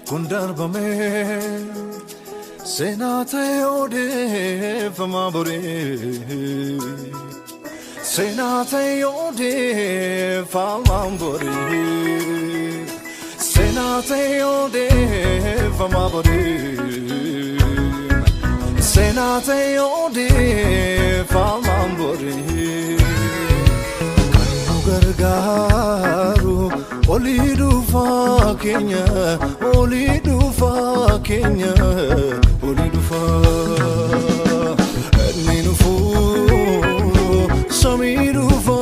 Kundarbame Senate ode famabore Senate ode famabore Senate ode famabore Senate ode famabore Gargaru Olidu fa Kenya Olidu fa Kenya Olidu fa Ninu fu Samidu fa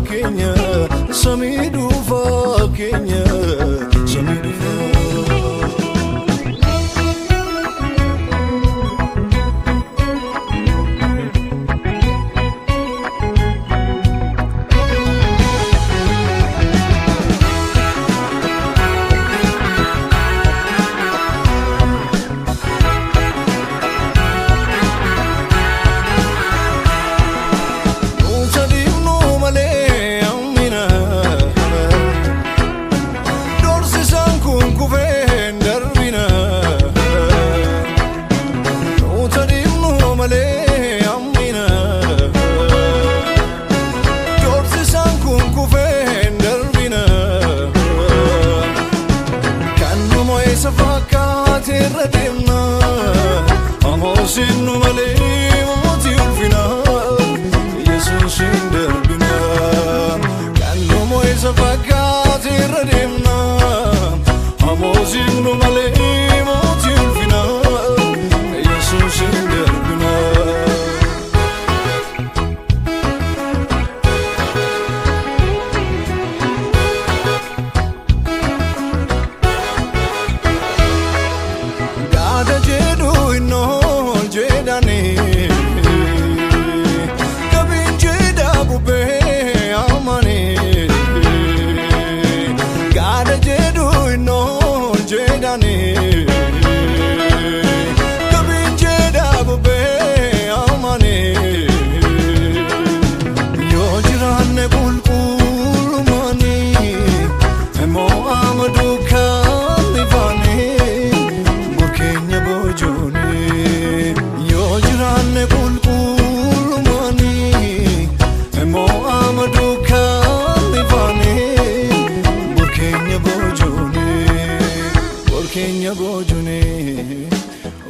Kenya Samidu fa Kenya Samidu fa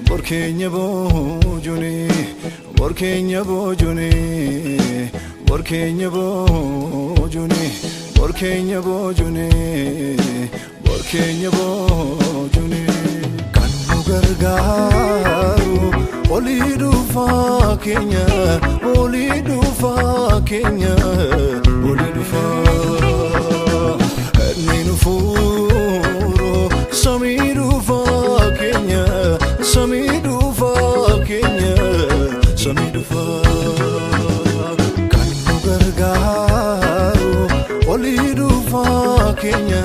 Borkenya bojune Borkenya bojune Borkenya bojune Borkenya bojune Borkenya bojune Kanu gargaru Olidu fa Kenya Olidu fa Kenya Olidu fa Ninu furo Samidu fa Kenya Samidu fa Kenya Samidu fa Kanu gargaru Olidu fa Kenya